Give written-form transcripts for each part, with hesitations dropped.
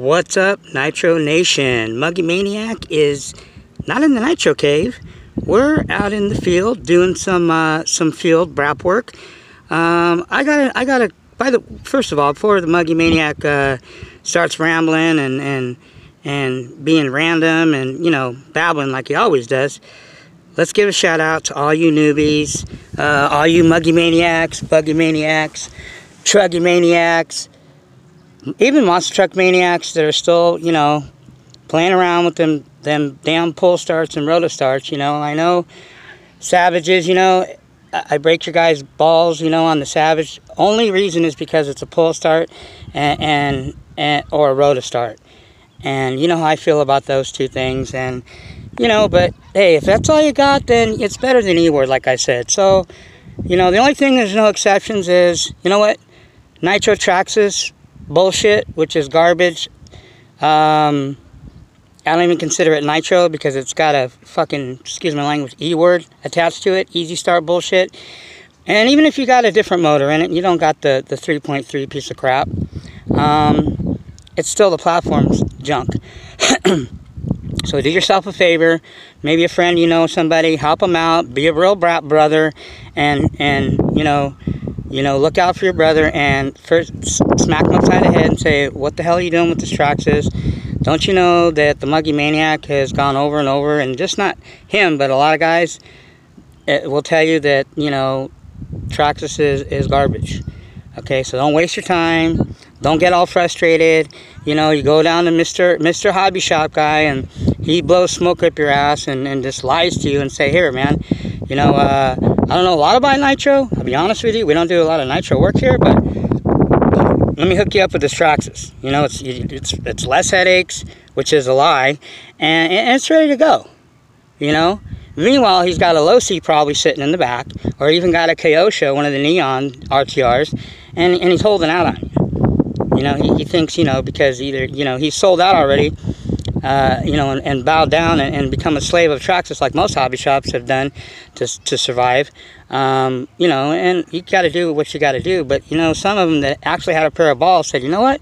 What's up, Nitro Nation? Muggy Maniac is not in the Nitro Cave. We're out in the field doing some field Brahhp work. First of all, before the Muggy Maniac starts rambling and being random and babbling like he always does, let's give a shout out to all you newbies, all you Muggy Maniacs, Buggy Maniacs, Truggy Maniacs, even monster truck maniacs that are still, playing around with them damn pull starts and roto starts. I know Savages, I break your guys' balls, on the Savage. Only reason is because it's a pull start and or a roto start. And you know how I feel about those two things. And, but hey, if that's all you got, then it's better than E-word, like I said. So, the only thing there's no exceptions is, you know what? Nitro Traxxas bullshit, which is garbage. I don't even consider it Nitro because it's got a fucking, excuse my language, E-word attached to it. Easy start bullshit. And even if you got a different motor in it, you don't got the 3.3 piece of crap. It's still the platform's junk. So do yourself a favor, maybe a friend, somebody, help them out, be a real Brahhp brother, and look out for your brother, and first smack him upside the head and say, what the hell are you doing with this Traxxas? Don't you know that the Muggy Maniac has gone over and over, and just not him, but a lot of guys will tell you that, Traxxas is garbage. Okay, so don't waste your time. Don't get all frustrated. You go down to Mr. Hobby Shop guy, and he blows smoke up your ass and just lies to you and say, here, man, I don't know a lot about Nitro. I'll be honest with you. We don't do a lot of Nitro work here, but let me hook you up with this Traxxas. It's less headaches, which is a lie, and it's ready to go. Meanwhile, he's got a low C probably sitting in the back, or even got a Kyosho, one of the neon RTRs, and he's holding out on you. He thinks, because either, he's sold out already, and bowed down and become a slave of Traxxas like most hobby shops have done to survive. And you got to do what you got to do. But, some of them that actually had a pair of balls said, you know what?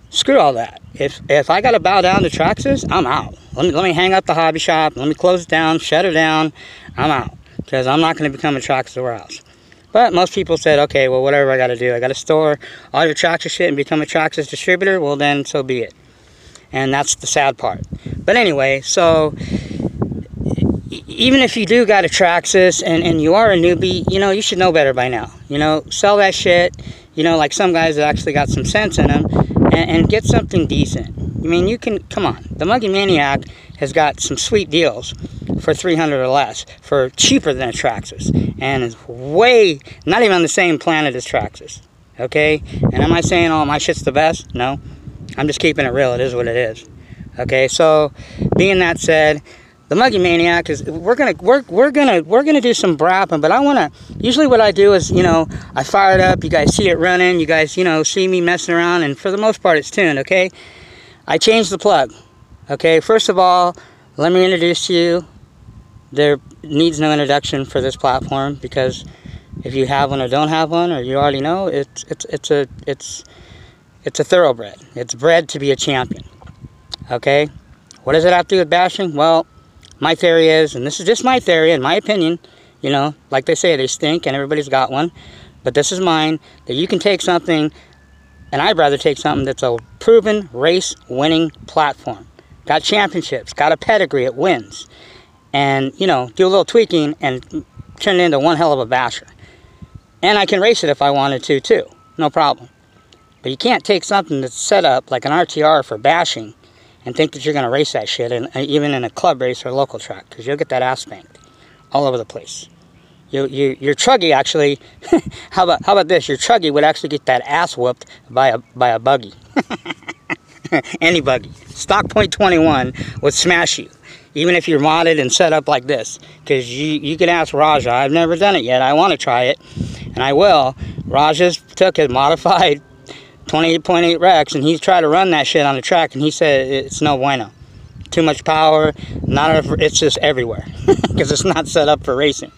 Screw all that. If I got to bow down to Traxxas, I'm out. Let me hang up the hobby shop. Let me close it down, shut it down. I'm out. Because I'm not going to become a Traxxas warehouse. But most people said, okay, well, whatever I got to do. I got to store all your Traxxas shit and become a Traxxas distributor. Well, then, so be it. And that's the sad part. But anyway, so even if you do got a Traxxas and you are a newbie, you should know better by now. Sell that shit, like some guys that actually got some sense in them, and get something decent. You can, come on. The Muggy Maniac has got some sweet deals for $300 or less, for cheaper than a Traxxas, and is way, not even on the same planet as Traxxas, okay? And am I saying, oh, my shit's the best? No. I'm just keeping it real. It is what it is. Okay, so being that said, the Muggy Maniac is we're gonna do some Brahhp, but I wanna, usually what I do is, I fire it up, you guys see it running, you guys, see me messing around, and for the most part it's tuned, okay? I changed the plug. Okay, first of all, let me introduce to you. There needs no introduction for this platform, because if you have one or don't have one, or you already know, it's a thoroughbred. It's bred to be a champion. Okay? What does it have to do with bashing? Well, my theory is, and this is just my theory, in my opinion, like they say, they stink and everybody's got one, but this is mine, that you can take something, and I'd rather take something that's a proven race-winning platform. Got championships, got a pedigree, it wins. And, do a little tweaking and turn it into one hell of a basher. And I can race it if I wanted to, too. No problem. But you can't take something that's set up like an RTR for bashing and think that you're going to race that shit, even in a club race or a local track, because you'll get that ass spanked all over the place. Your Truggy actually, how about this? Your Truggy would actually get that ass whooped by a buggy. Any buggy. Stock point 21 would smash you, even if you're modded and set up like this. Because you can ask Raja. I've never done it yet. I want to try it, and I will. Raja's took his modified 28.8 Rex, and he's tried to run that shit on the track, and he said it's no bueno. Too much power. It's just everywhere because it's not set up for racing.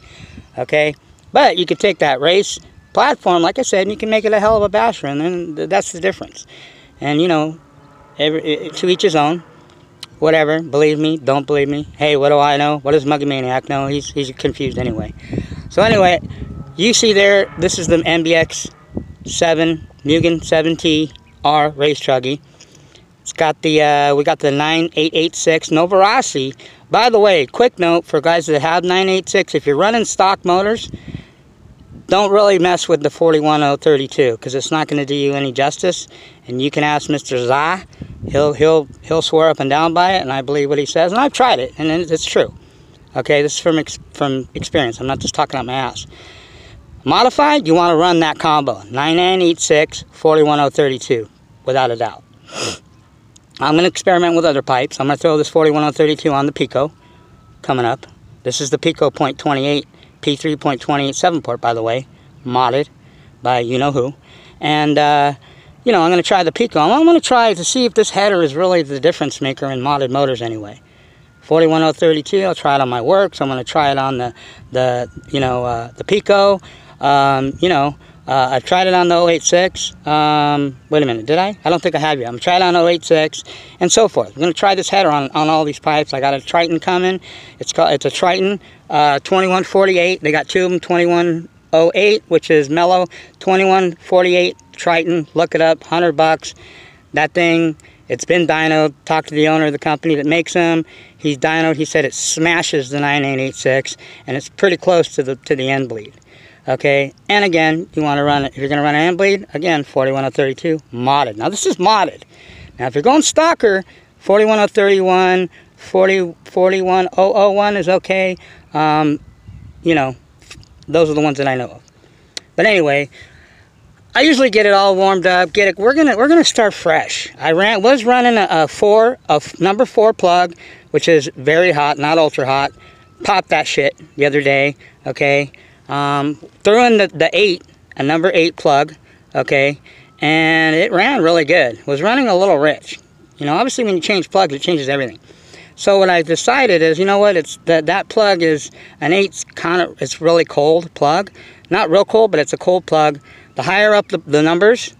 Okay, but you could take that race platform, like I said, and you can make it a hell of a basher, and then that's the difference. And To each his own. Whatever. Believe me, don't believe me. Hey, what do I know? What does Muggy Maniac know? He's confused anyway. So anyway, you see there, this is the MBX 7 Mugen 7T R race truggy. It's got the we got the 9886 no veracity. By the way, quick note for guys that have 986, if you're running stock motors, don't really mess with the 41032 because it's not going to do you any justice. And you can ask Mr. Zah, he'll swear up and down by it, and I believe what he says. And I've tried it, and it's true. Okay, this is from experience. I'm not just talking out my ass. Modified, you want to run that combo 9986 41032 without a doubt. I'm going to experiment with other pipes. I'm going to throw this 41032 on the Pico coming up. This is the Pico .28 P3.28 7-port, by the way, modded by you-know-who. And, you know, I'm going to try the Pico. I'm going to try to see if this header is really the difference maker in modded motors anyway. 41032, I'll try it on my works. I'm going to try it on the Pico. You know, I've tried it on the 086. Wait a minute, did I? I don't think I have yet. I'm trying it on 086 and so forth. I'm going to try this header on all these pipes. I got a Triton coming. It's a Triton 2148. They got two of them, 2108, which is mellow. 2148 Triton. Look it up, $100. That thing, it's been dynoed. Talked to the owner of the company that makes them. He's dynoed. He said it smashes the 9886, and it's pretty close to the end bleed. Okay, and again, you want to run it. If you're going to run an end bleed, again, 41032 modded. Now this is modded. Now if you're going stocker, 41031, 41001 is okay. You know, those are the ones that I know of. But anyway, I usually get it all warmed up. We're gonna start fresh. I was running a number 4 plug, which is very hot, not ultra hot. Popped that shit the other day. Okay. Threw in the 8, a number 8 plug, okay, and it ran really good. Was running a little rich. You know, obviously when you change plugs, it changes everything. So what I decided is, you know what, it's that plug is an 8, it's really cold plug. Not real cold, but it's a cold plug. The higher up the numbers,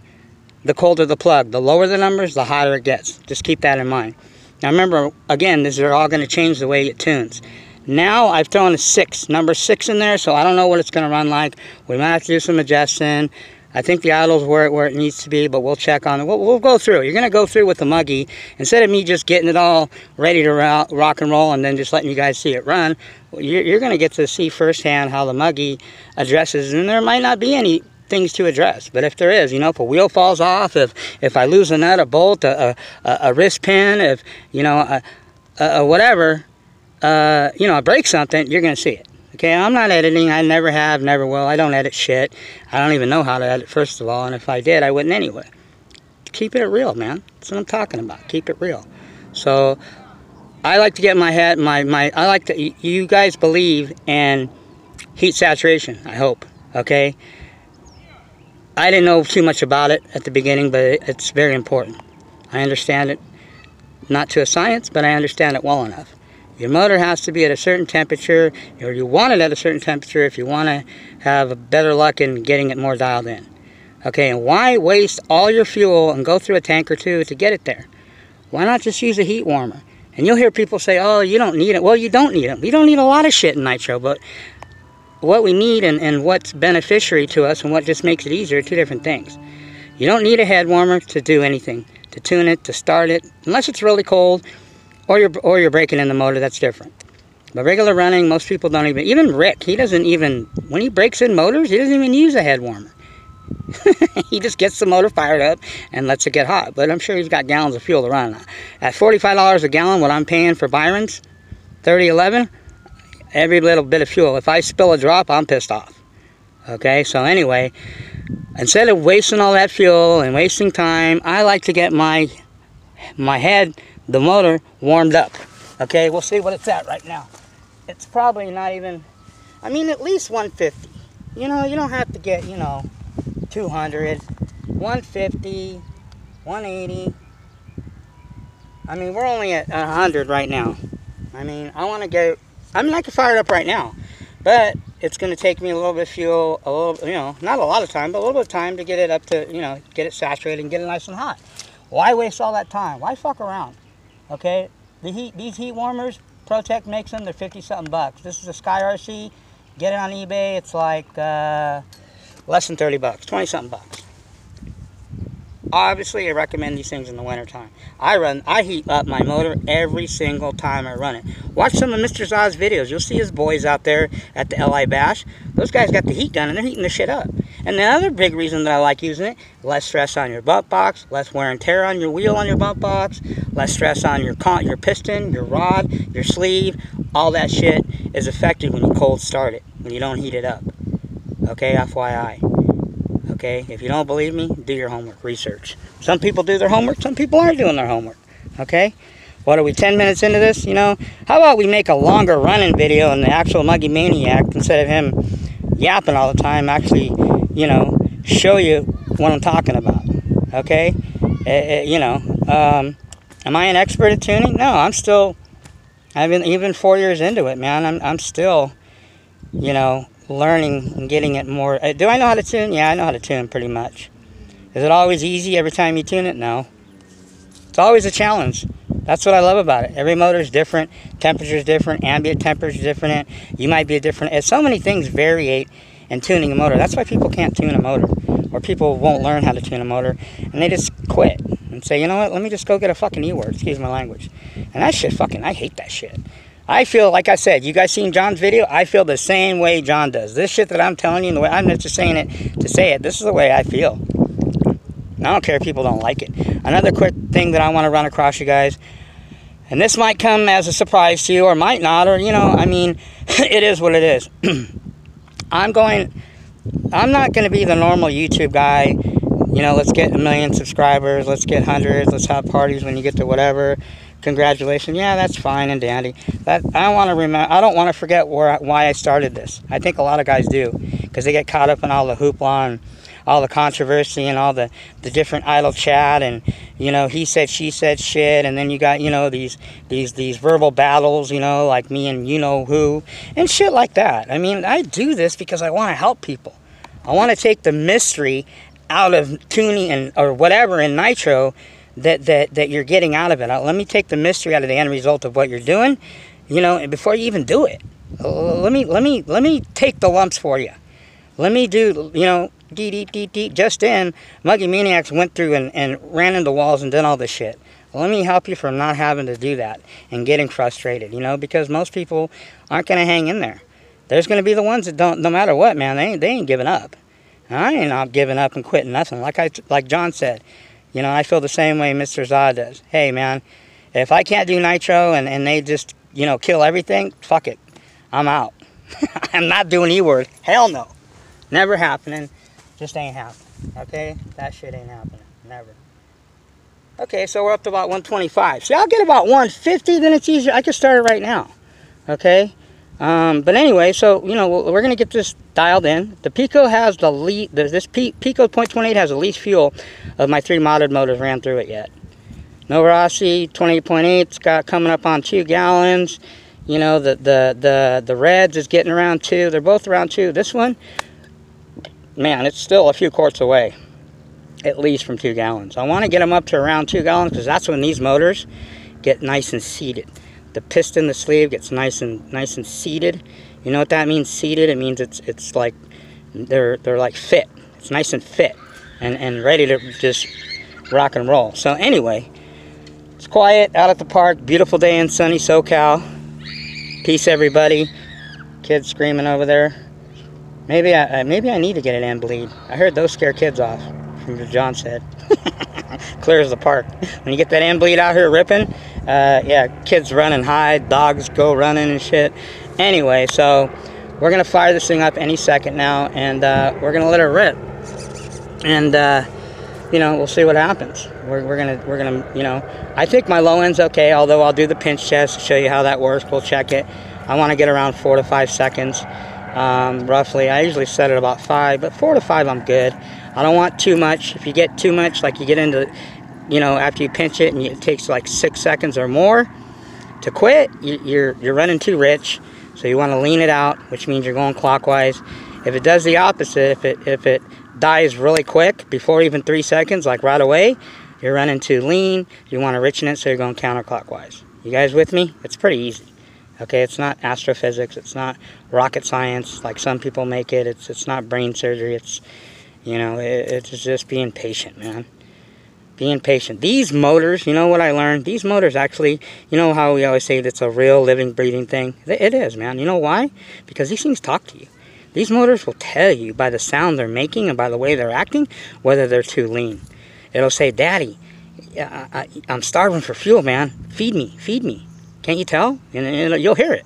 the colder the plug. The lower the numbers, the hotter it gets. Just keep that in mind. Now remember, again, these are all going to change the way it tunes. Now I've thrown a number 6 in there, so I don't know what it's going to run like. We might have to do some adjusting. I think the idle's where it needs to be, but we'll check on it. We'll go through. You're going to go through with the Muggy. Instead of me just getting it all ready to rock and roll and then just letting you guys see it run, you're going to get to see firsthand how the Muggy addresses, and there might not be any things to address, but if there is, you know, if a wheel falls off, if I lose a nut, a bolt, a wrist pin, if, you know, whatever, you know, I break something, you're going to see it. Okay, I'm not editing. I never have, never will. I don't edit shit. I don't even know how to edit, first of all, and if I did, I wouldn't anyway. Keep it real, man. That's what I'm talking about. Keep it real. So, I like to get my head, I like to, you guys believe in heat saturation, I hope, okay? I didn't know too much about it at the beginning, but it's very important. I understand it, not to a science, but I understand it well enough. Your motor has to be at a certain temperature, or you want it at a certain temperature if you want to have better luck in getting it more dialed in. Okay, and why waste all your fuel and go through a tank or two to get it there? Why not just use a heat warmer? And you'll hear people say, oh, you don't need it. Well, you don't need it. We don't need a lot of shit in nitro, but what we need and what's beneficiary to us and what just makes it easier are two different things. You don't need a head warmer to do anything, to tune it, to start it, unless it's really cold. Or you're breaking in the motor, that's different. But regular running, most people don't even Rick, he doesn't even, when he breaks in motors, he doesn't even use a head warmer. He just gets the motor fired up and lets it get hot. But I'm sure he's got gallons of fuel to run. At $45 a gallon, what I'm paying for Byron's, 3011, every little bit of fuel. If I spill a drop, I'm pissed off. Okay, so anyway, instead of wasting all that fuel and wasting time, I like to get my head, the motor, warmed up. Okay, we'll see what it's at right now. It's probably not even, I mean, at least 150. You know, you don't have to get, you know, 200, 150, 180. I mean, we're only at 100 right now. I mean, I want to go, I mean, I can fire it up right now, but it's going to take me a little bit of fuel, a little, you know, not a lot of time, but a little bit of time to get it up to, you know, get it saturated and get it nice and hot. Why waste all that time? Why fuck around? Okay, these heat warmers, ProTech makes them. They're 50-something bucks. This is a Sky RC. Get it on eBay. It's like less than 30 bucks, 20-something bucks. Obviously, I recommend these things in the wintertime. I heat up my motor every single time I run it. Watch some of Mr. Zod's videos. You'll see his boys out there at the LI Bash. Those guys got the heat gun and they're heating the shit up. And the other big reason that I like using it, less stress on your bump box, less wear and tear on your wheel on your bump box, less stress on your piston, your rod, your sleeve. All that shit is affected when you cold start it, when you don't heat it up. Okay, FYI. Okay, if you don't believe me, do your homework, research. Some people do their homework, some people aren't doing their homework. Okay, what are we, 10 minutes into this? You know, how about we make a longer running video and the actual Muggy Maniac, instead of him yapping all the time, actually, you know, show you what I'm talking about. Okay, you know, am I an expert at tuning? No, I'm still, I've been even 4 years into it, man. I'm still, you know, learning and getting it more. Do I know how to tune? Yeah, I know how to tune pretty much. Is it always easy every time you tune it? No. It's always a challenge. That's what I love about it. Every motor is different. Temperature is different. Ambient temperature is different. You might be a different. So many things variate in tuning a motor. That's why people can't tune a motor. Or people won't learn how to tune a motor. And they just quit. And say, you know what? Let me just go get a fucking E-word. Excuse my language. And that shit fucking, I hate that shit. I feel, like I said, you guys seen John's video? I feel the same way John does. This shit that I'm telling you, the way I'm not just saying it to say it, this is the way I feel. And I don't care if people don't like it. Another quick thing that I want to run across you guys, and this might come as a surprise to you, or might not, or, you know, I mean, it is what it is. I'm not going to be the normal YouTube guy, you know, let's get 1 million subscribers, let's get hundreds, let's have parties when you get to whatever. Congratulations. Yeah, that's fine and dandy. That I don't want to forget why I started this. I think a lot of guys do, because they get caught up in all the hoopla and all the controversy and all the different idle chat and, you know, he said, she said shit, and then you got, you know, these verbal battles, you know, like me and you know who and shit like that. I mean, I do this because I want to help people. I want to take the mystery out of tuning and or whatever in Nitro that you're getting out of it. Let me take the mystery out of the end result of what you're doing, you know, before you even do it. Let me take the lumps for you. Let me do, you know, deep. Just in, Muggy Maniacs went through and ran into walls and did all this shit. Let me help you from not having to do that and getting frustrated, you know, because most people aren't going to hang in there. There's going to be the ones that don't, no matter what, man, they ain't giving up. I ain't not giving up and quitting nothing. Like John said, you know, I feel the same way Mr. Zod does. Hey, man, if I can't do Nitro and they just, you know, kill everything, fuck it. I'm out. I'm not doing E-word. Hell no. Never happening. Just ain't happening. Okay? That shit ain't happening. Never. Okay, so we're up to about 125. See, I'll get about 150, then it's easier. I can start it right now. Okay? But anyway, so, you know, we're going to get this dialed in. The Pico has the least, this Pico 0.28 has the least fuel of my 3 modded motors ran through it yet. No Rossi 28.8's got coming up on 2 gallons. You know, the Reds is getting around 2. They're both around 2. This one, man, it's still a few quarts away, at least from 2 gallons. I want to get them up to around 2 gallons because that's when these motors get nice and seated. The piston, the sleeve gets nice and seated. You know what that means, seated? It means it's like they're like fit. It's nice and fit and ready to just rock and roll. So anyway, it's quiet out at the park. Beautiful day in sunny SoCal. Peace, everybody. Kids screaming over there. Maybe I need to get an end bleed. I heard those scare kids off, from what John said. Clears the park. When you get that end bleed out here ripping, yeah, kids running high, dogs go running and shit. Anyway, so we're gonna fire this thing up any second now, and we're gonna let it rip. And you know, we'll see what happens. We're gonna, you know, I think my low end's okay. Although I'll do the pinch test to show you how that works. We'll check it. I want to get around 4 to 5 seconds, roughly. I usually set it about 5, but 4 to 5 I'm good. I don't want too much. If you get too much, like you get into, you know, after you pinch it and it takes like 6 seconds or more to quit, you're running too rich. So you want to lean it out, which means you're going clockwise. If it does the opposite, if it dies really quick, before even 3 seconds, like right away, You're running too lean. You want to richen it, so you're going counterclockwise. You guys with me? It's pretty easy. Okay, it's not astrophysics. It's not rocket science like some people make it. It's not brain surgery. It's, you know, it's just being patient, man. Being patient. These motors, you know what I learned? These motors actually, you know how we always say it's a real living, breathing thing? It is, man. You know why? Because these things talk to you. These motors will tell you by the sound they're making and by the way they're acting whether they're too lean. It'll say, Daddy, I'm starving for fuel, man. Feed me, feed me. Can't you tell? And you'll hear it.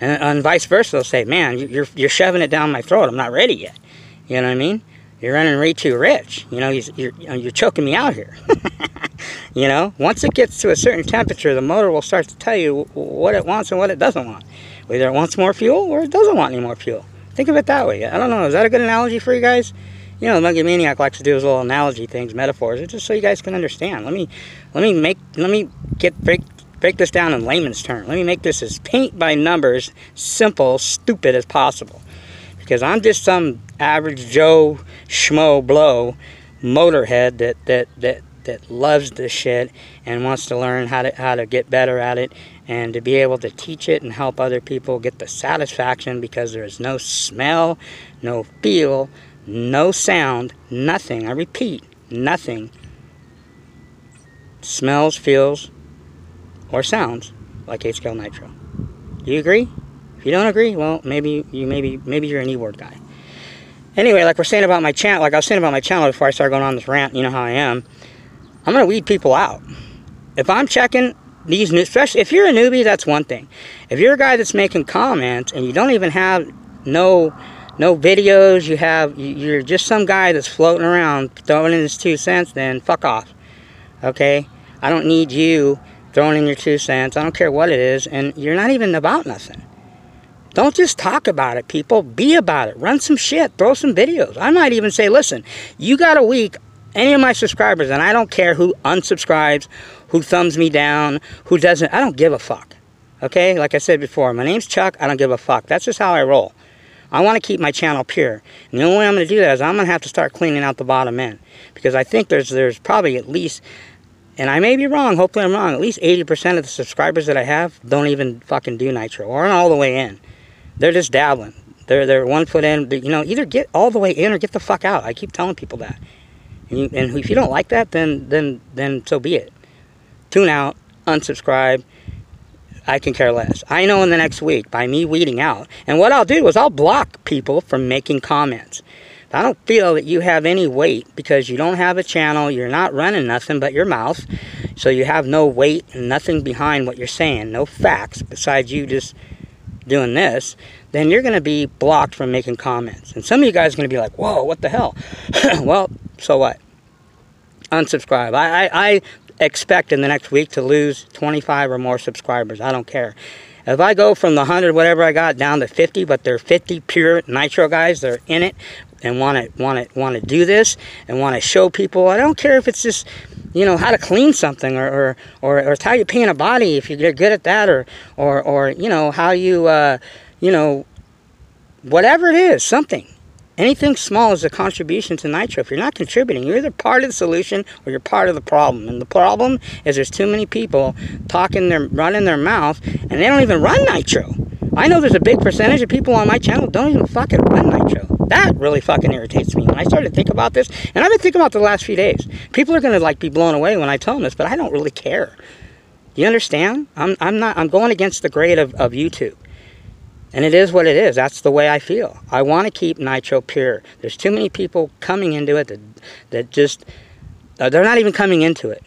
And vice versa, they'll say, man, you're shoving it down my throat. I'm not ready yet. You know what I mean? You're running way too rich. You know, you're choking me out here. You know, once it gets to a certain temperature, the motor will start to tell you what it wants and what it doesn't want. Whether it wants more fuel or it doesn't want any more fuel. Think of it that way. I don't know. Is that a good analogy for you guys? You know, the Muggy Maniac likes to do his little analogy things, metaphors, just so you guys can understand. Let me break this down in layman's terms. Let me make this as paint by numbers, simple, stupid as possible. Because I'm just some average Joe schmo blow motorhead that loves this shit and wants to learn how to get better at it and to be able to teach it and help other people get the satisfaction, because there is no smell, no feel, no sound, nothing. I repeat, nothing smells, feels, or sounds like 8-scale nitro. Do you agree? If you don't agree, well, maybe you're an E-word guy. Anyway, like we're saying about my channel, like I was saying about my channel before I started going on this rant, you know how I am. I'm gonna weed people out. If I'm checking these new, especially if you're a newbie, that's one thing. If you're a guy that's making comments and you don't even have no videos, you're just some guy that's floating around throwing in his 2 cents, then fuck off. Okay? I don't need you throwing in your 2 cents. I don't care what it is, and you're not even about nothing. Don't just talk about it, people. Be about it. Run some shit. Throw some videos. I might even say, listen, you got a week, any of my subscribers, and I don't care who unsubscribes, who thumbs me down, who doesn't. I don't give a fuck. Okay? Like I said before, my name's Chuck. I don't give a fuck. That's just how I roll. I want to keep my channel pure. And the only way I'm going to do that is I'm going to have to start cleaning out the bottom end. Because I think there's probably at least, and I may be wrong, hopefully I'm wrong, at least 80% of the subscribers that I have don't even fucking do Nitro or aren't all the way in. They're just dabbling. They're 1 foot in. You know, either get all the way in or get the fuck out. I keep telling people that. And if you don't like that, then so be it. Tune out, unsubscribe. I can care less. I know in the next week, by me weeding out, and what I'll do is I'll block people from making comments. If I don't feel that you have any weight because you don't have a channel, you're not running nothing but your mouth, so you have no weight and nothing behind what you're saying, no facts besides you just doing this, then you're going to be blocked from making comments. And some of you guys are going to be like, whoa, what the hell? Well, so what? Unsubscribe. I expect in the next week to lose 25 or more subscribers. I don't care. If I go from the 100 whatever I got down to 50, but they're 50 pure Nitro guys, they're in it and want to do this and want to show people. I don't care if it's just, you know, how to clean something or how you paint a body if you're good at that, or you know, how you you know, whatever it is, something. Anything small is a contribution to Nitro. If you're not contributing, you're either part of the solution or you're part of the problem. And the problem is there's too many people running their mouth, and they don't even run Nitro. I know there's a big percentage of people on my channel don't even fucking run Nitro. That really fucking irritates me. When I started to think about this, and I've been thinking about it the last few days, people are going to like be blown away when I tell them this, but I don't really care. Do you understand? I'm going against the grade of YouTube. And it is what it is. That's the way I feel. I want to keep Nitro pure. There's too many people coming into it that just, they're not even coming into it.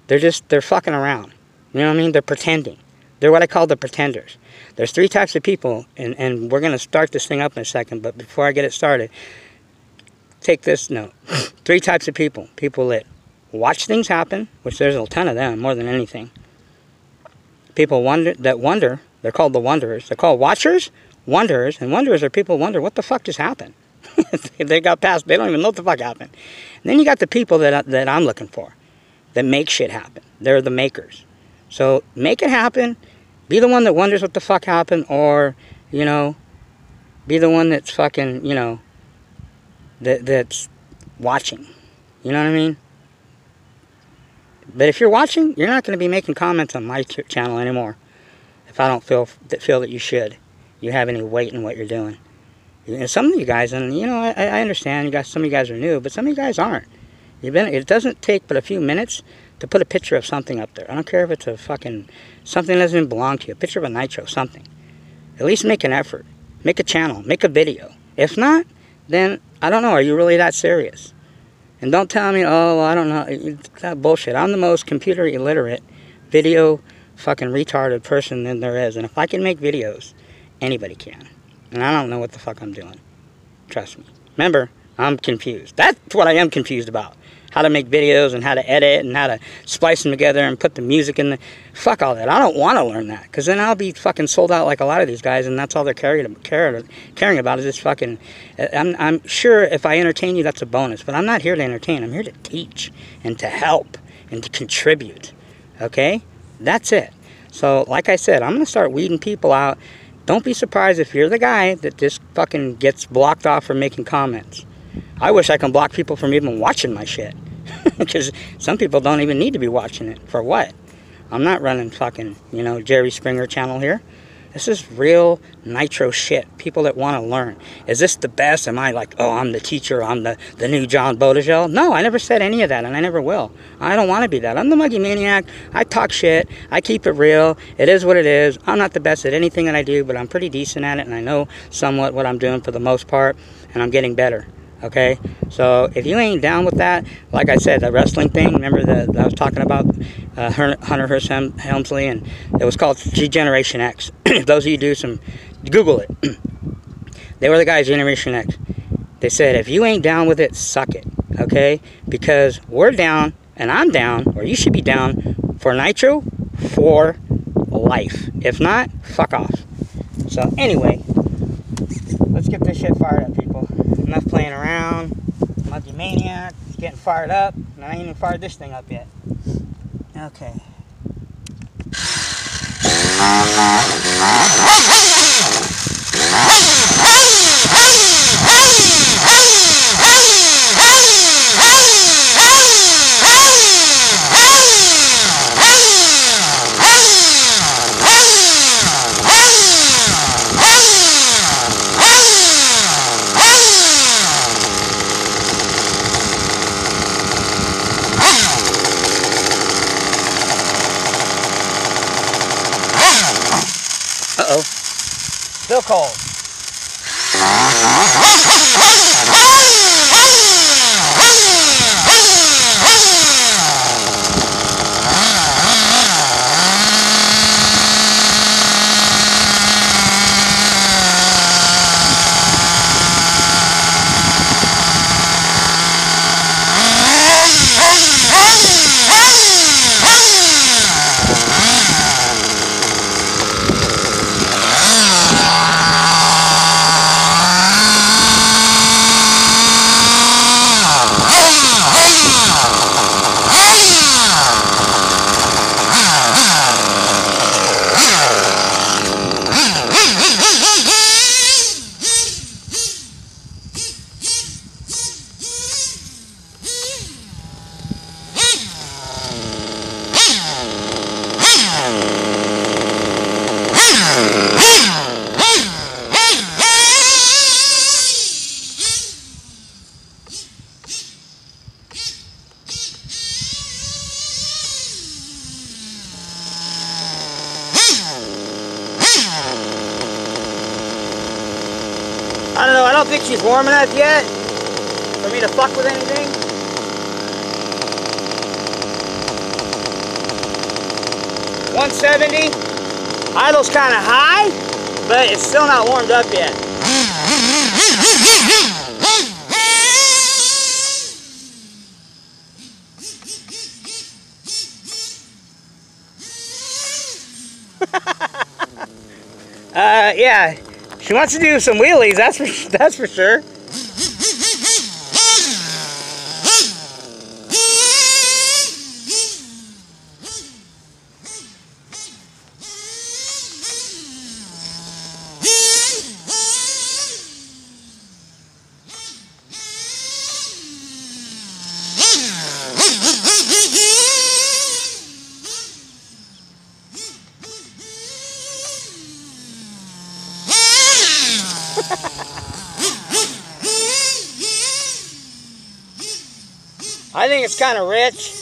They're fucking around. You know what I mean? They're pretending. They're what I call the pretenders. There's 3 types of people, and we're going to start this thing up in a second, but before I get it started, take this note. 3 types of people. People that watch things happen, which there's a ton of them, more than anything. People that wonder. They're called the wanderers. They're called watchers, wanderers, and wanderers are people who wonder what the fuck just happened. They got past, they don't even know what the fuck happened. And then you got the people that I'm looking for, that make shit happen. They're the makers. So make it happen. Be the one that wonders what the fuck happened, or, you know, be the one that's fucking, you know, that's watching. You know what I mean? But if you're watching, you're not going to be making comments on my channel anymore. If I don't feel that you should. You have any weight in what you're doing. And some of you guys, and you know, I understand you guys. Some of you guys are new, but some of you guys aren't. It doesn't take but a few minutes to put a picture of something up there. I don't care if it's a fucking something that doesn't even belong to you. A picture of a Nitro, something. At least make an effort. Make a channel. Make a video. If not, then I don't know. Are you really that serious? And don't tell me, oh, well, I don't know. It's that bullshit. I'm the most computer illiterate, video fucking retarded person than there is. And if I can make videos, anybody can. And I don't know what the fuck I'm doing. Trust me. Remember, I'm confused. That's what I am confused about. How to make videos and how to edit and how to splice them together and put the music in the... Fuck all that. I don't want to learn that. Because then I'll be fucking sold out like a lot of these guys, and that's all they're caring about is this fucking... I'm sure if I entertain you, that's a bonus. But I'm not here to entertain. I'm here to teach and to help and to contribute. Okay? That's it. So, like I said, I'm going to start weeding people out. Don't be surprised if you're the guy that just fucking gets blocked off from making comments. I wish I can block people from even watching my shit. Because some people don't even need to be watching it. For what? I'm not running fucking, you know, Jerry Springer channel here. This is real Nitro shit. People that want to learn. Is this the best? Am I like, oh, I'm the teacher, I'm the new John Bodegel? No, I never said any of that, and I never will. I don't want to be that. I'm the Muggy Maniac. I talk shit. I keep it real. It is what it is. I'm not the best at anything that I do, but I'm pretty decent at it, and I know somewhat what I'm doing for the most part, and I'm getting better. Okay, so if you ain't down with that, like I said, the wrestling thing, remember that I was talking about Hunter Hearst Helmsley, and it was called Generation X. If those of you do some, Google it. They were the guys, Generation X. They said, if you ain't down with it, suck it, okay? Because we're down, and I'm down, or you should be down, for Nitro, for life. If not, fuck off. So anyway, let's get this shit fired up, people. Enough playing around. Muggy Maniac is getting fired up, and I ain't even fired this thing up yet. Okay. Uh-oh. Still cold. I don't know, I don't think she's warm enough yet for me to fuck with anything. $170. Idle's kind of high, but it's still not warmed up yet. Yeah, she wants to do some wheelies, that's for sure. I think it's kind of rich.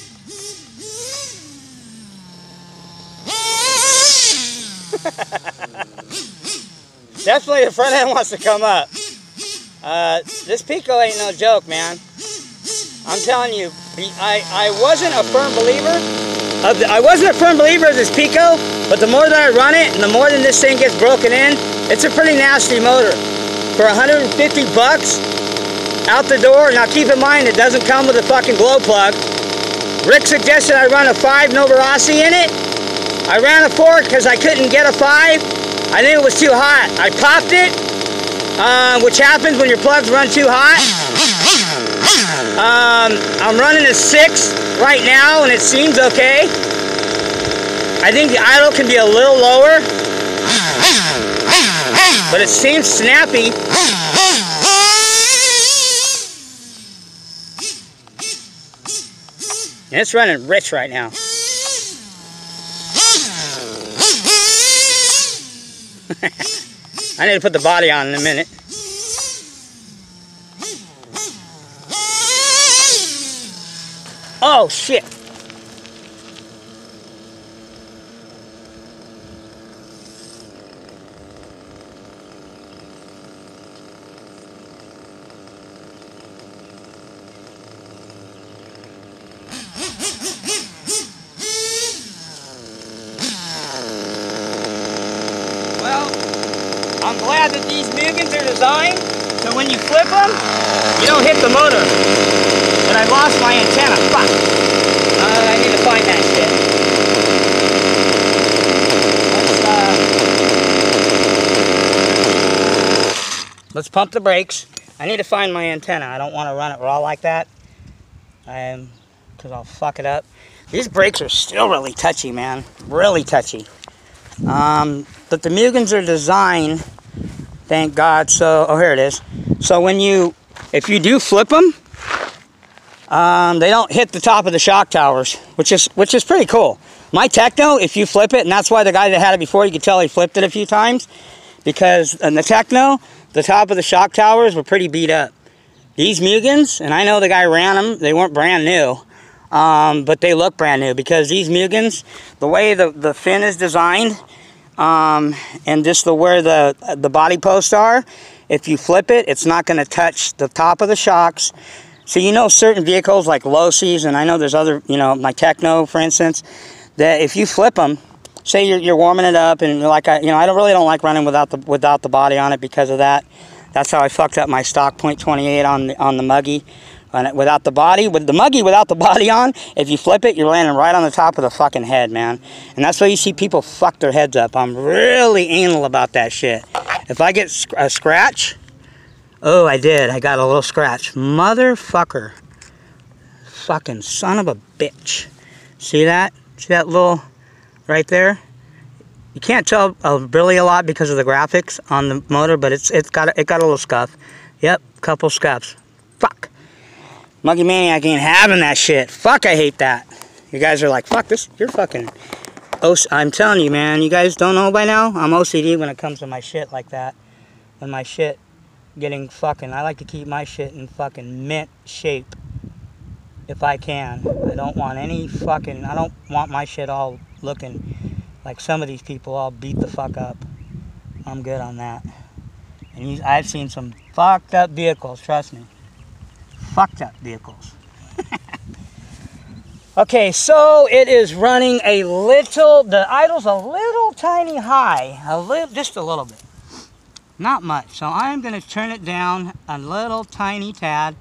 Definitely the front end wants to come up. This Pico ain't no joke, man. I'm telling you, I wasn't a firm believer of this Pico, but the more that I run it and the more that this thing gets broken in, it's a pretty nasty motor. For 150 bucks out the door. Now keep in mind, it doesn't come with a fucking glow plug. Rick suggested I run a 5 Novarossi in it. I ran a 4 because I couldn't get a 5. I think it was too hot. I popped it, which happens when your plugs run too hot. I'm running a 6 right now and it seems okay. I think the idle can be a little lower, but it seems snappy. And it's running rich right now. I need to put the body on in a minute. Oh shit. I'm glad that these Muggins are designed so when you flip them, you don't hit the motor. But I lost my antenna. Fuck. I need to find that shit. Let's pump the brakes. I need to find my antenna. I don't want to run it raw like that. Because I'll fuck it up. These brakes are still really touchy, man. Really touchy. But the Muggins are designed, thank God, so, oh here it is. So if you do flip them, they don't hit the top of the shock towers, which is pretty cool. My Techno, if you flip it, and that's why the guy that had it before, you could tell he flipped it a few times, because in the Techno, the top of the shock towers were pretty beat up. These Muggins, and I know the guy ran them, they weren't brand new, but they look brand new, because these Muggins, the way the fin is designed, and just where the body posts are, if you flip it, it's not going to touch the top of the shocks. So you know certain vehicles like Losi's, and I know there's other, you know, my Techno, for instance, that if you flip them, say you're warming it up, and like I really don't like running without the body on it because of that. That's how I fucked up my stock .28 on the muggy. Without the body, with the muggy without the body on, if you flip it, you're landing right on the top of the fucking head, man. And that's why you see people fuck their heads up. I'm really anal about that shit. If I get a scratch, oh, I did. I got a little scratch. Motherfucker. Fucking son of a bitch. See that? See that little right there? You can't tell really a lot because of the graphics on the motor, but it got a little scuff. Yep, couple scuffs. Fuck. Muggy Maniac ain't having that shit. Fuck, I hate that. You guys are like, fuck this, you're fucking... I'm telling you, man, you guys don't know by now? I'm OCD when it comes to my shit like that. When my shit getting fucking... I like to keep my shit in fucking mint shape. If I can. I don't want any fucking... I don't want my shit all looking like some of these people all beat the fuck up. I'm good on that. And I've seen some fucked up vehicles, trust me. Fucked up vehicles. Okay, so it is running a little, the idle's a little tiny high, just a little bit, not much. So I'm going to turn it down a little tiny tad.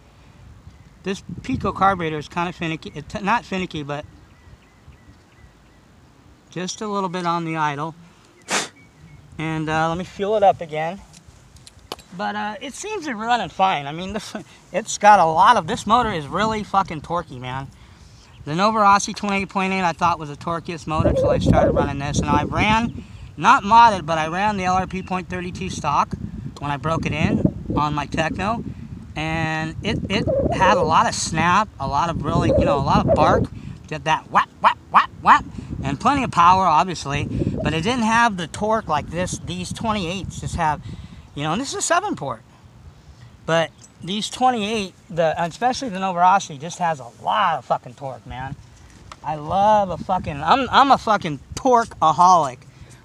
This Pico carburetor is kind of finicky, it's not finicky, but just a little bit on the idle. And let me fuel it up again. But it seems to be running fine. I mean, it's got a lot of... This motor is really fucking torquey, man. The Novarossi 28.8 I thought was the torqueest motor until I started running this. And I ran, not modded, but I ran the LRP .32 stock when I broke it in on my Techno. And it had a lot of snap, a lot of really, you know, a lot of bark. Did that whap, whap, whap, whap. And plenty of power, obviously. But it didn't have the torque like this. These 28s just have... You know, and this is a 7-port. But these 28 especially the Novorossi just has a lot of fucking torque, man. I love a fucking, I'm a fucking torque-aholic.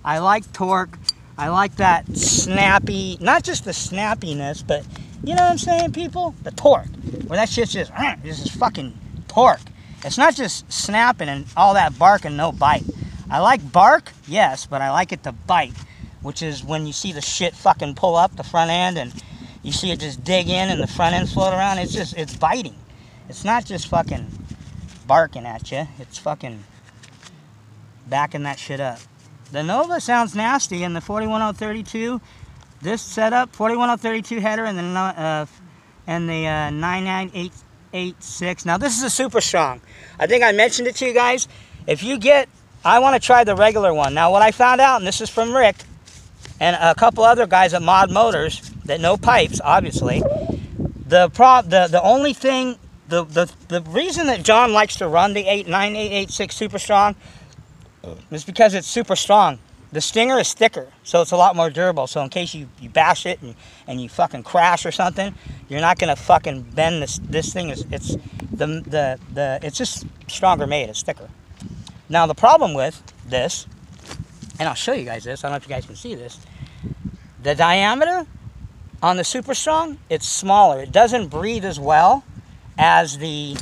I like torque. I like that snappy, not just the snappiness, but you know what I'm saying, people? The torque. Where that shit's just, this is fucking torque. It's not just snapping and all that bark and no bite. I like bark, yes, but I like it to bite, which is when you see the shit fucking pull up the front end and you see it just dig in and the front end float around. It's just, it's biting. It's not just fucking barking at you. It's fucking backing that shit up. The Nova sounds nasty in the 41032. This setup, 41032 header and the 99886. Now this is a super strong. I think I mentioned it to you guys. If you get, I want to try the regular one. Now what I found out, and this is from Rick and a couple other guys at Mod Motors that know pipes, obviously. The only thing, the reason that John likes to run the 9886 super strong is because it's super strong. The stinger is thicker, so it's a lot more durable. So in case you bash it and you fucking crash or something, you're not gonna fucking bend this thing. It's just stronger made. It's thicker. Now the problem with this, and I'll show you guys this. I don't know if you guys can see this. The diameter on the super strong, it's smaller. It doesn't breathe as well as the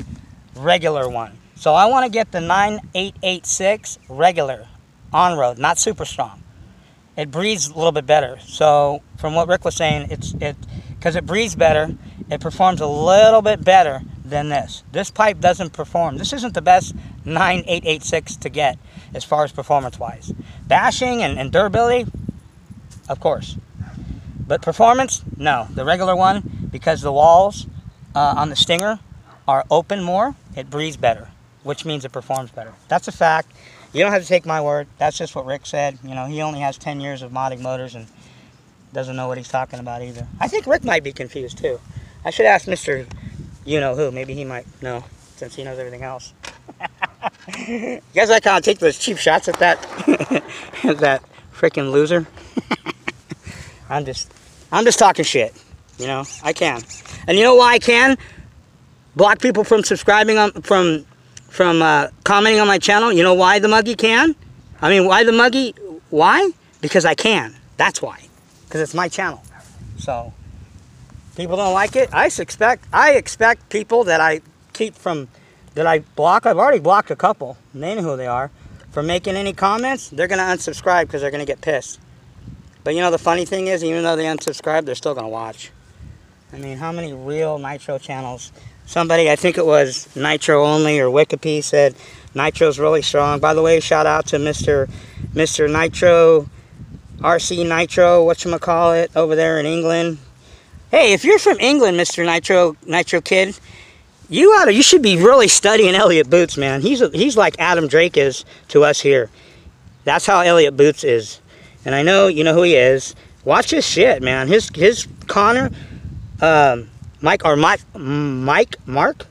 regular one. So I want to get the 9886 regular on road, not super strong. It breathes a little bit better. So from what Rick was saying, because it breathes better, it performs a little bit better than this. This pipe doesn't perform. This isn't the best 9886 to get as far as performance-wise. Bashing and durability, of course. But performance, no. The regular one, because the walls on the stinger are open more, it breathes better, which means it performs better. That's a fact. You don't have to take my word. That's just what Rick said. You know, he only has 10 years of modding motors and doesn't know what he's talking about either. I think Rick might be confused too. I should ask Mr. You-know-who. Maybe he might know, since he knows everything else. You guys like how I take those cheap shots at that that freaking loser? I'm just talking shit. You know, I can. And you know why I can block people from subscribing from commenting on my channel? You know why the Muggy can? I mean, why the Muggy? Why? Because I can. That's why. Because it's my channel. So people don't like it. I expect people that I keep from, that I block. I've already blocked a couple. They know who they are. For making any comments, they're going to unsubscribe because they're going to get pissed. But you know, the funny thing is, even though they unsubscribe, they're still going to watch. I mean, how many real Nitro channels? Somebody, I think it was Nitro Only or Wikipede, said Nitro's really strong. By the way, shout out to Mr. Nitro, RC Nitro, whatchamacallit, over there in England. Hey, if you're from England, Mr. Nitro Kid, you should be really studying Elliott Boots, man. He's like Adam Drake is to us here. That's how Elliott Boots is. And I know you know who he is. Watch his shit, man. His Connor, Mike McCulloch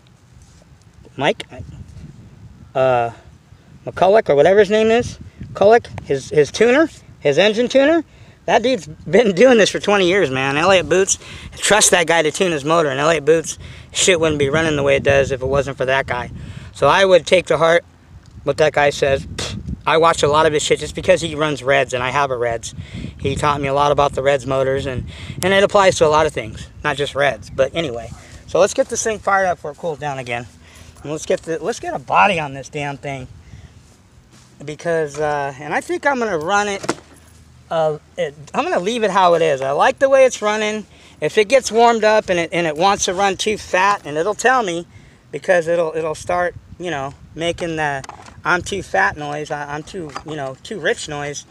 or whatever his name is, Culloch, his tuner, his engine tuner. That dude's been doing this for 20 years, man. Elliott Boots, trust that guy to tune his motor, and Elliott Boots shit wouldn't be running the way it does if it wasn't for that guy. So I would take to heart what that guy says. I watch a lot of his shit just because he runs Reds and I have a Reds. He taught me a lot about the Reds motors, and it applies to a lot of things, not just Reds. But anyway, so let's get this thing fired up before it cools down again. And let's get a body on this damn thing, because and I think I'm gonna run it. I'm gonna leave it how it is. I like the way it's running. If it gets warmed up and it wants to run too fat, and it'll tell me, because it'll start, you know, making the I'm too fat noise, I'm too, you know, too rich noise,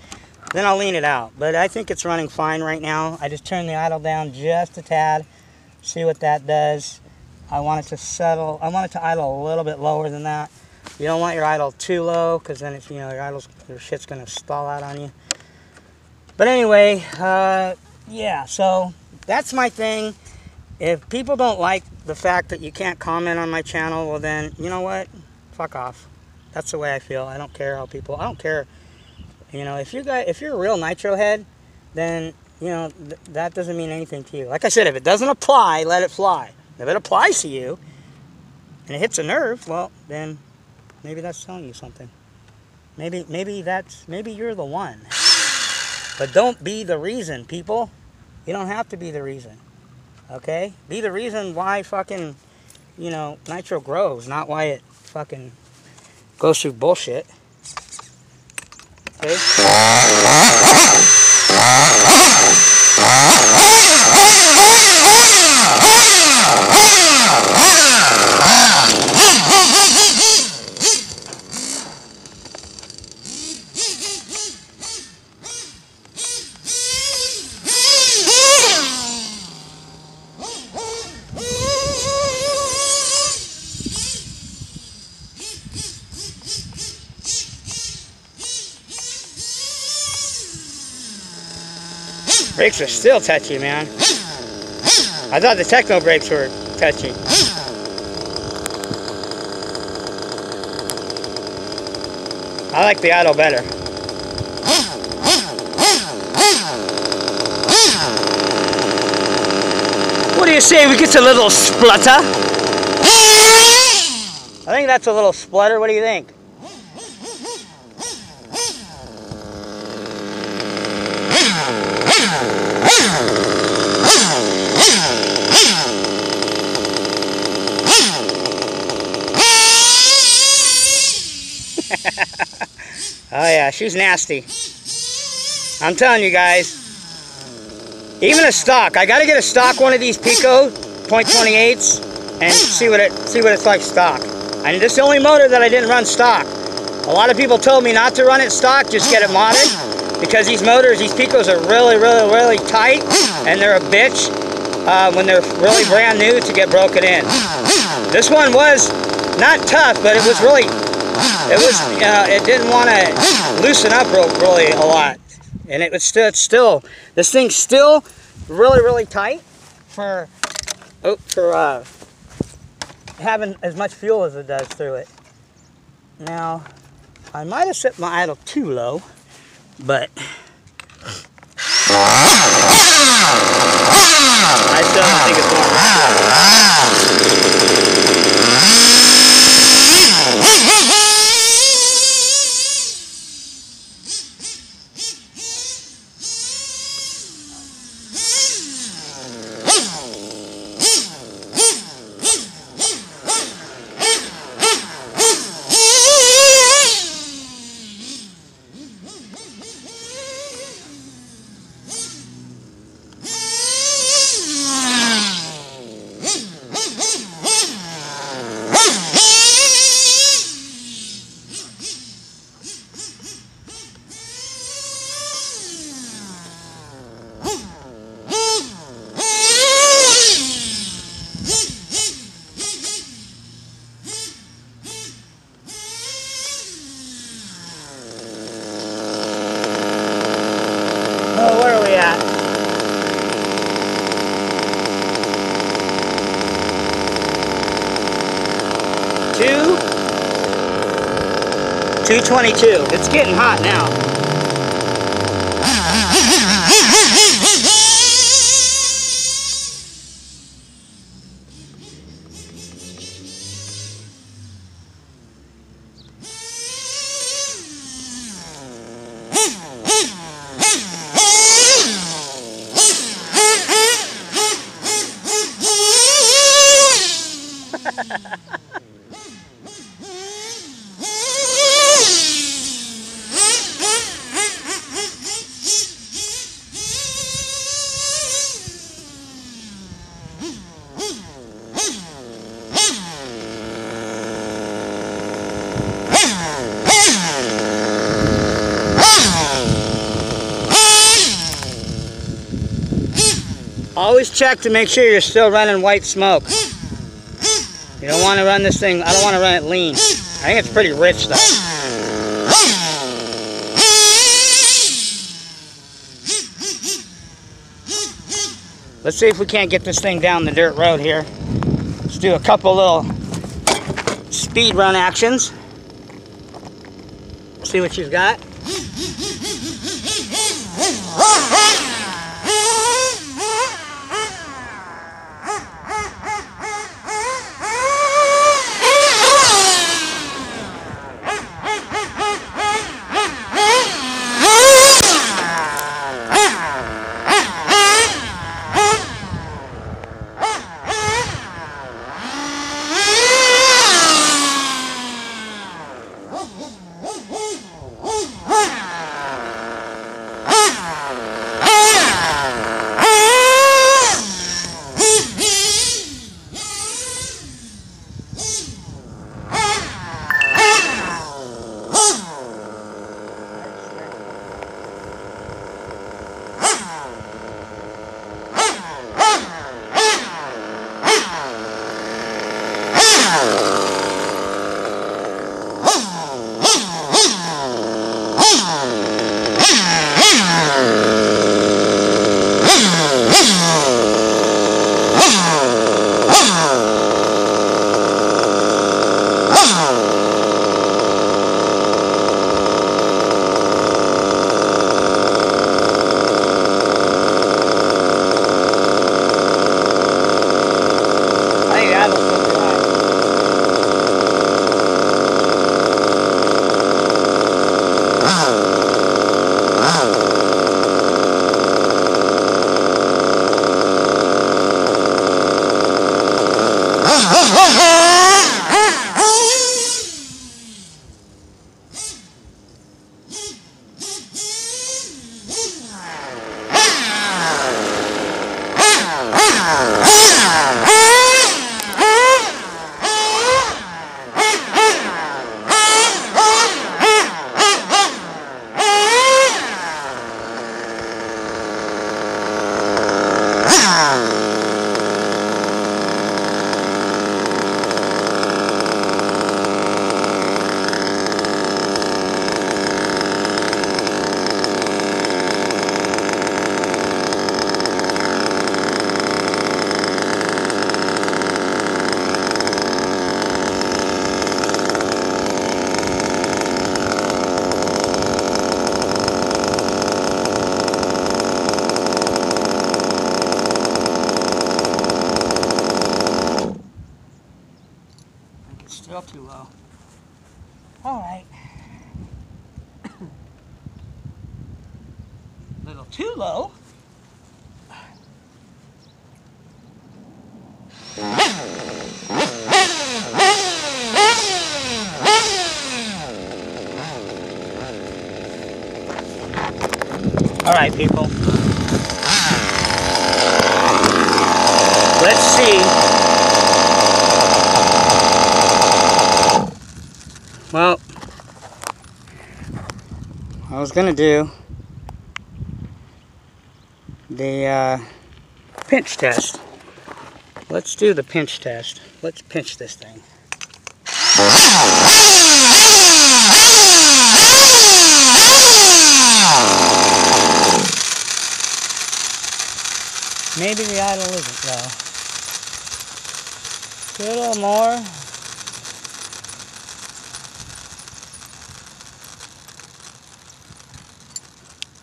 then I'll lean it out. But I think it's running fine right now. I just turned the idle down just a tad, see what that does. I want it to settle, I want it to idle a little bit lower than that. You don't want your idle too low, because then if, you know, your shit's gonna stall out on you. But anyway, yeah, so that's my thing. If people don't like the fact that you can't comment on my channel, well then, you know what? Fuck off. That's the way I feel. I don't care how people, I don't care. You know, if you're a real Nitro head, then, you know, that doesn't mean anything to you. Like I said, if it doesn't apply, let it fly. If it applies to you and it hits a nerve, well, then maybe that's telling you something. Maybe you're the one. But don't be the reason, people. You don't have to be the reason. Okay? Be the reason why fucking, you know, Nitro grows, not why it fucking goes through bullshit. Okay? Brakes are still touchy, man. I thought the Techno brakes were touchy. I like the idle better. What do you say we get a little splutter? I think that's a little splutter. What do you think? Oh yeah, she's nasty. I'm telling you guys. Even a stock. I gotta get a stock one of these Pico .28s and see what it's like stock. And this is the only motor that I didn't run stock. A lot of people told me not to run it stock, just get it modded, because these motors, these Picos are really tight, and they're a bitch when they're really brand new to get broken in. This one was not tough, but it was really, it didn't want to loosen up really a lot, and it was still this thing's still really tight for having as much fuel as it does through it. Now, I might have set my idle too low, but I still don't think it's where are we at? Two 222. It's getting hot now. Always check to make sure you're still running white smoke. You don't want to run this thing, I don't want to run it lean. I think it's pretty rich though. Let's see if we can't get this thing down the dirt road here. Let's do a couple little speed run actions. See what you've got. Still too low. Alright. A little too low. Alright, people. Let's see. Well, I was gonna do the pinch test. Let's do the pinch test. Let's pinch this thing. Maybe the idle isn't though. Do a little more.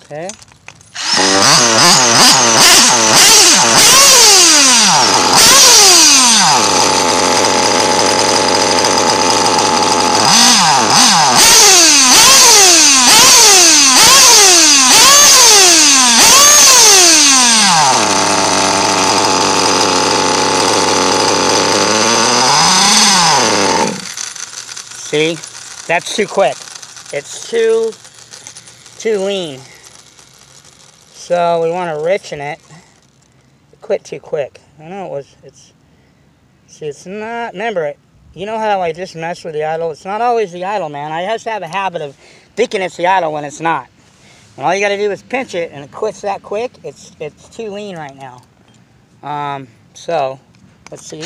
Okay. See? That's too quick. It's too lean. So we want to richen it. It quit too quick. I know it's not, remember, you know how I just mess with the idle? It's not always the idle, man. I just have a habit of thinking it's the idle when it's not. And all you got to do is pinch it, and it quits that quick. It's too lean right now. So, let's see.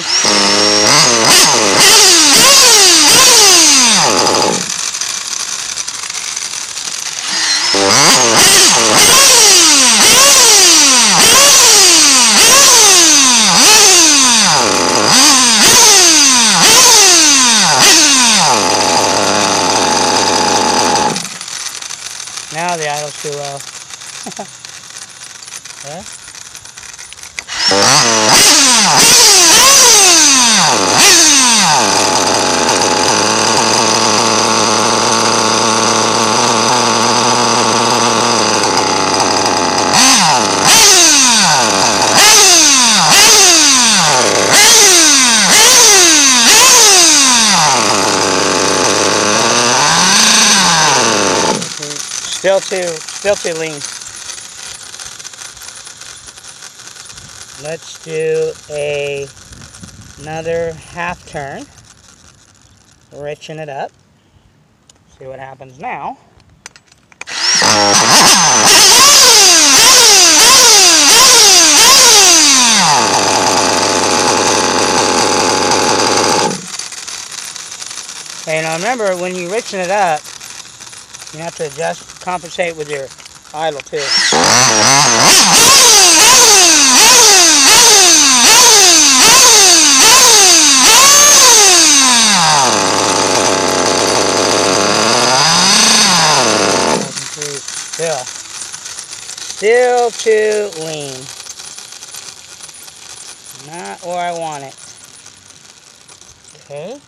Now the idle's too low. Yeah? Still too lean. Let's do another half turn. Richen it up. See what happens now. Okay, now remember, when you richen it up, you have to adjust, compensate with your idle too. Still too lean. Not where I want it. Okay.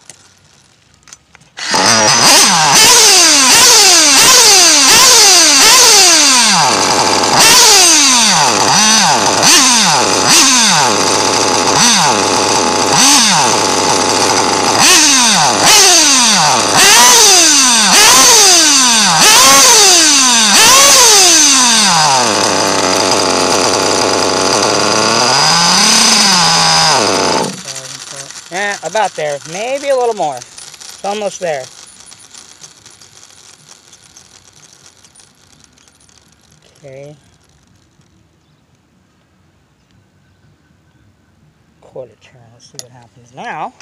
Yeah, about there. Maybe a little more. It's almost there. Okay. Quarter turn. Let's see what happens now.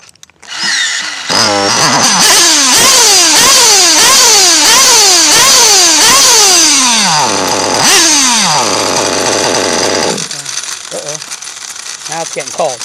Uh-oh. Now it's getting cold.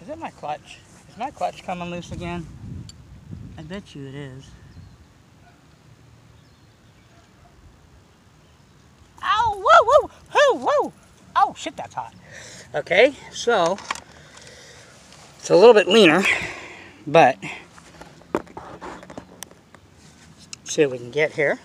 Is it my clutch? Is my clutch coming loose again? I bet you it is. Ow! Whoa! Whoa! Whoa! Whoa! Oh shit, that's hot. Okay, so it's a little bit leaner, but let's see what we can get here.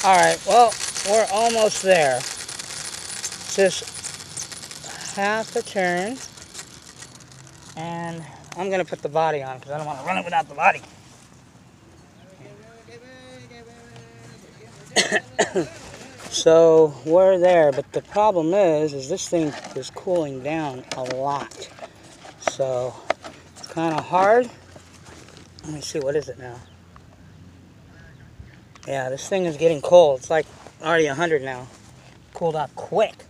Alright, well, we're almost there. Just half a turn. And I'm going to put the body on because I don't want to run it without the body. So we're there, but the problem is this thing is cooling down a lot. So it's kind of hard. Let me see, what is it now? Yeah, this thing is getting cold. It's like already 100 now. Cooled off quick.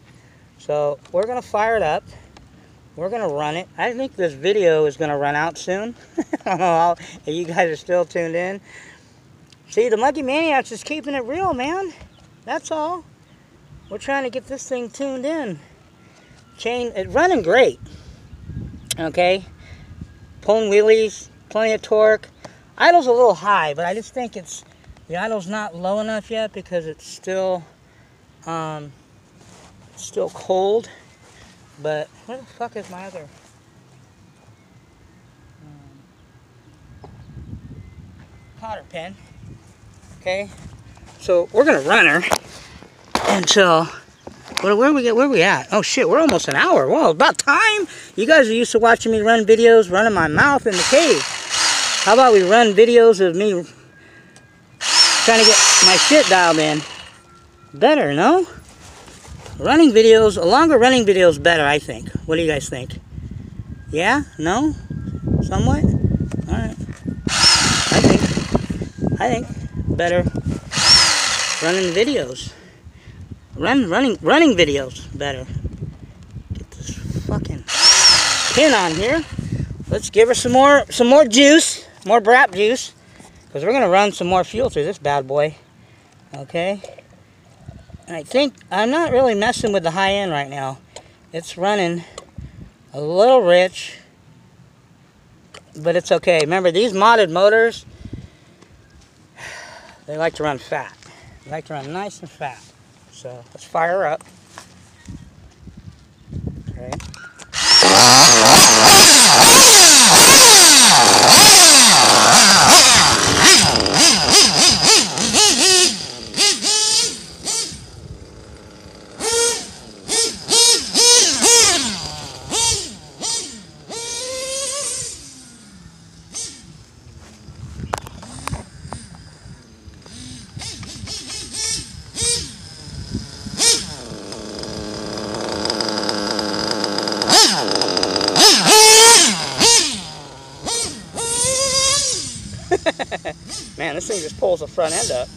So we're gonna fire it up. We're gonna run it. I think this video is gonna run out soon. I don't know if you guys are still tuned in. See, the Muggy Maniac's just keeping it real, man. That's all. We're trying to get this thing tuned in. Chain, it's running great. Okay, pulling wheelies, plenty of torque. Idle's a little high, but I just think the idle's not low enough yet because it's still cold. But where the fuck is my other cotter pin? Okay, so we're gonna run her until where are we at? Oh shit, we're almost an hour. Whoa, about time. You guys are used to watching me run videos, running my mouth in the cave. How about we run videos of me trying to get my shit dialed in? Better, no? Running videos, a longer running video is better, I think. What do you guys think? Yeah? No? Somewhat? Alright. I think better running videos. Running videos better. Get this fucking pin on here. Let's give her some more juice, more Brahhp juice, because we're gonna run some more fuel through this bad boy. Okay. And I think I'm not really messing with the high end right now. It's running a little rich, but it's okay. Remember, these modded motors, they like to run fat. They like to run nice and fat. So let's fire her up. Okay. Man, this thing just pulls the front end up.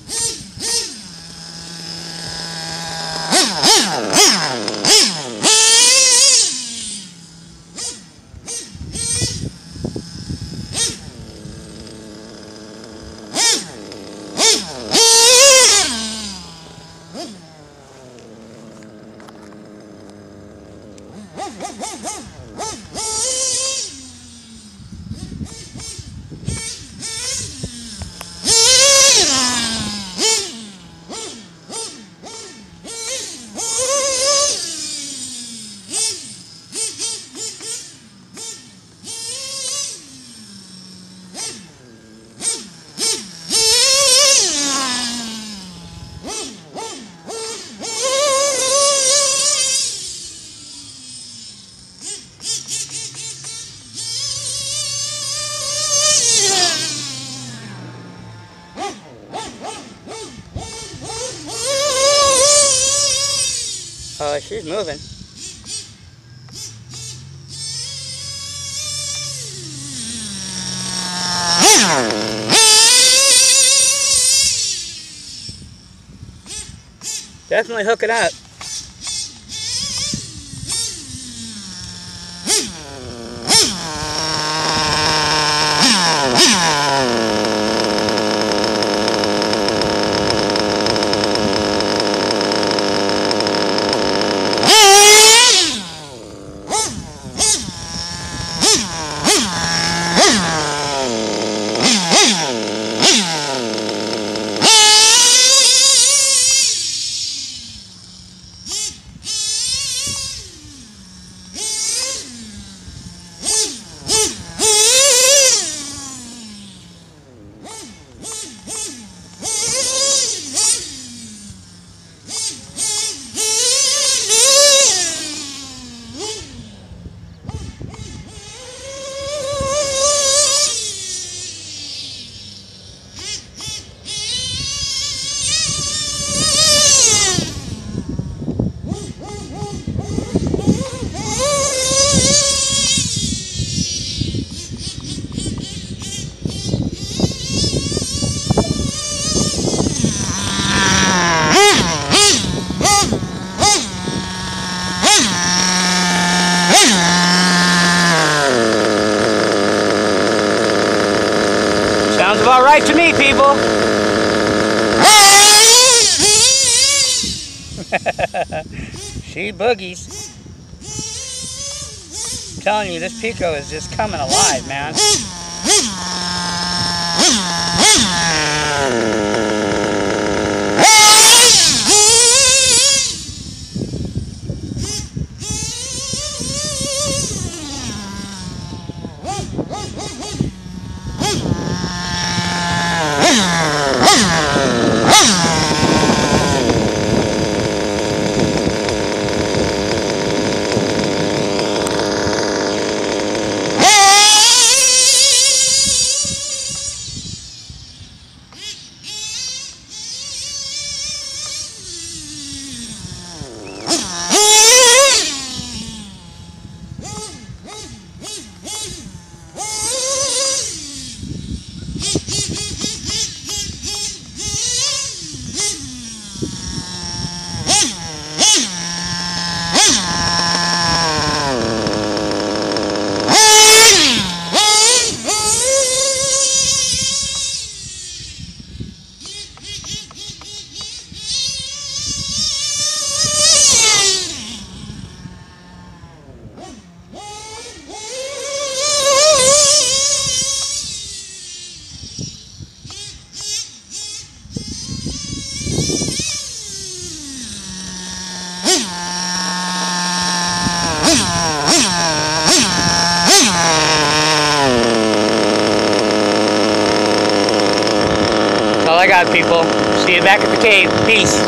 Oh, she's moving. Definitely hook it up. Sounds about right to me, people. She boogies. I'm telling you, this Pico is just coming alive, man. That's all I got, people. See you back at the cave. Peace.